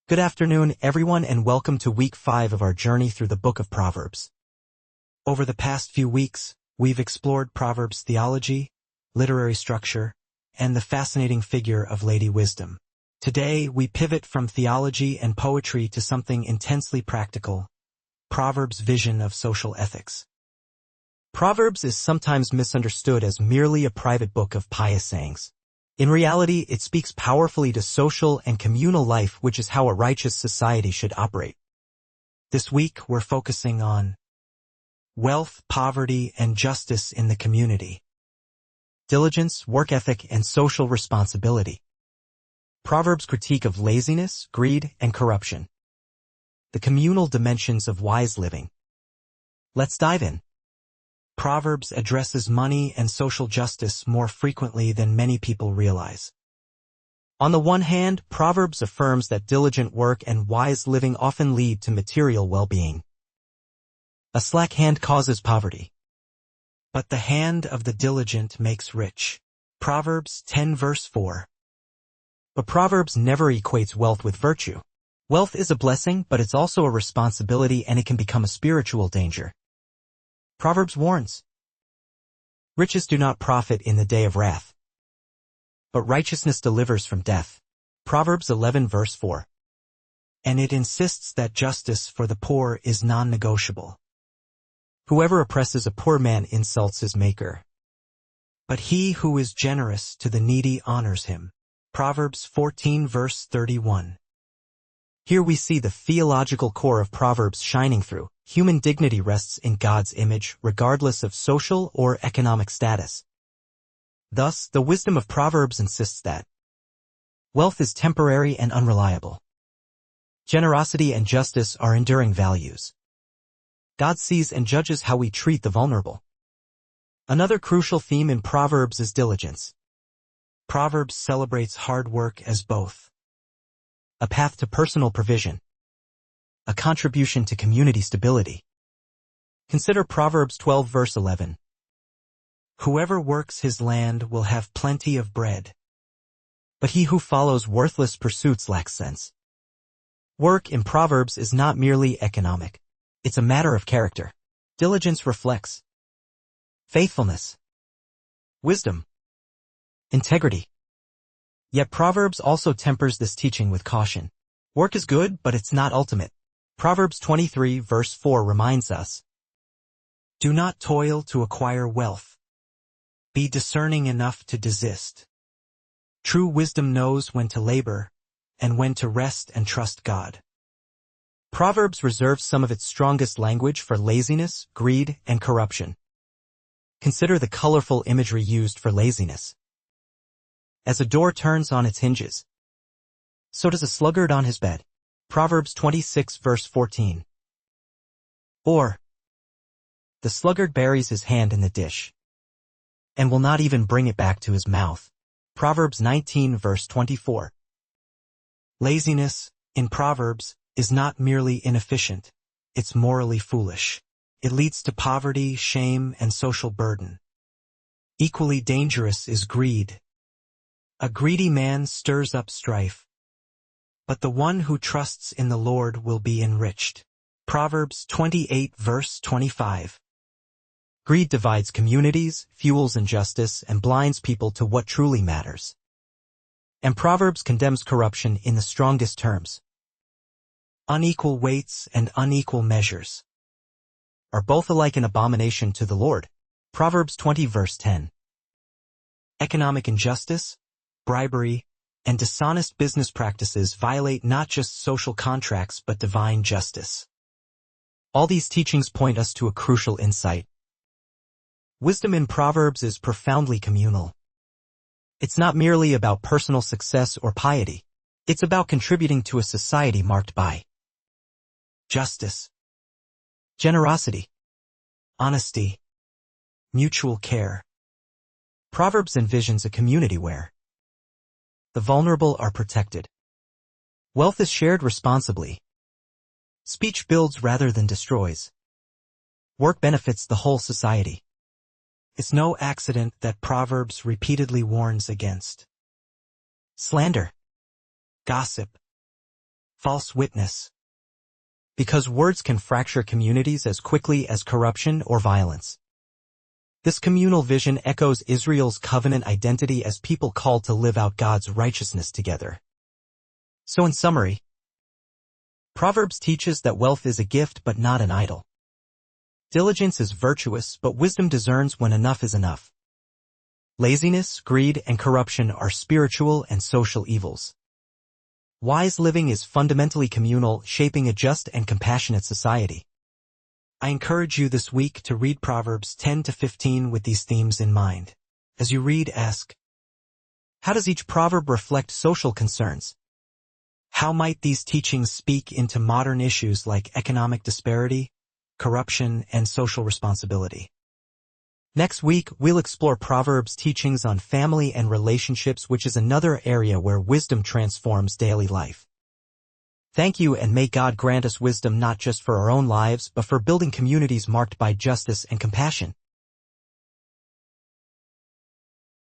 Good afternoon, everyone, and welcome to Week 5 of our journey through the book of Proverbs. Over the past few weeks, we've explored Proverbs' theology, literary structure, and the fascinating figure of Lady Wisdom. Today, we pivot from theology and poetry to something intensely practical, Proverbs' vision of social ethics. Proverbs is sometimes misunderstood as merely a private book of pious sayings. In reality, it speaks powerfully to social and communal life, which is how a righteous society should operate. This week, we're focusing on wealth, poverty, and justice in the community, diligence, work ethic, and social responsibility. Proverbs' critique of laziness, greed, and corruption. The communal dimensions of wise living. Let's dive in. Proverbs addresses money and social justice more frequently than many people realize. On the one hand, Proverbs affirms that diligent work and wise living often lead to material well-being. A slack hand causes poverty, but the hand of the diligent makes rich. Proverbs 10 verse 4. But Proverbs never equates wealth with virtue. Wealth is a blessing, but it's also a responsibility, and it can become a spiritual danger. Proverbs warns, riches do not profit in the day of wrath, but righteousness delivers from death. Proverbs 11 verse 4. And it insists that justice for the poor is non-negotiable. Whoever oppresses a poor man insults his maker, but he who is generous to the needy honors him. Proverbs 14 verse 31. Here we see the theological core of Proverbs shining through. Human dignity rests in God's image, regardless of social or economic status. Thus, the wisdom of Proverbs insists that wealth is temporary and unreliable. Generosity and justice are enduring values. God sees and judges how we treat the vulnerable. Another crucial theme in Proverbs is diligence. Proverbs celebrates hard work as both a path to personal provision, a contribution to community stability. Consider Proverbs 12 verse 11. Whoever works his land will have plenty of bread, but he who follows worthless pursuits lacks sense. Work in Proverbs is not merely economic. It's a matter of character. Diligence reflects faithfulness, wisdom, integrity. Yet Proverbs also tempers this teaching with caution. Work is good, but it's not ultimate. Proverbs 23 verse 4 reminds us, do not toil to acquire wealth. Be discerning enough to desist. True wisdom knows when to labor and when to rest and trust God. Proverbs reserves some of its strongest language for laziness, greed, and corruption. Consider the colorful imagery used for laziness. As a door turns on its hinges, so does a sluggard on his bed. Proverbs 26 verse 14. Or, the sluggard buries his hand in the dish and will not even bring it back to his mouth. Proverbs 19 verse 24. Laziness, in Proverbs, is not merely inefficient, it's morally foolish. It leads to poverty, shame, and social burden. Equally dangerous is greed. A greedy man stirs up strife, but the one who trusts in the Lord will be enriched. Proverbs 28 verse 25. Greed divides communities, fuels injustice, and blinds people to what truly matters. And Proverbs condemns corruption in the strongest terms. Unequal weights and unequal measures are both alike an abomination to the Lord. Proverbs 20 verse 10. Economic injustice, bribery, and dishonest business practices violate not just social contracts but divine justice. All these teachings point us to a crucial insight. Wisdom in Proverbs is profoundly communal. It's not merely about personal success or piety. It's about contributing to a society marked by justice, generosity, honesty, mutual care. Proverbs envisions a community where the vulnerable are protected. Wealth is shared responsibly. Speech builds rather than destroys. Work benefits the whole society. It's no accident that Proverbs repeatedly warns against slander, gossip, false witness. Because words can fracture communities as quickly as corruption or violence. This communal vision echoes Israel's covenant identity as people called to live out God's righteousness together. So in summary, Proverbs teaches that wealth is a gift but not an idol. Diligence is virtuous, but wisdom discerns when enough is enough. Laziness, greed, and corruption are spiritual and social evils. Wise living is fundamentally communal, shaping a just and compassionate society. I encourage you this week to read Proverbs 10 to 15 with these themes in mind. As you read, ask, how does each proverb reflect social concerns? How might these teachings speak into modern issues like economic disparity, corruption, and social responsibility? Next week, we'll explore Proverbs' teachings on family and relationships, which is another area where wisdom transforms daily life. Thank you, and may God grant us wisdom not just for our own lives, but for building communities marked by justice and compassion.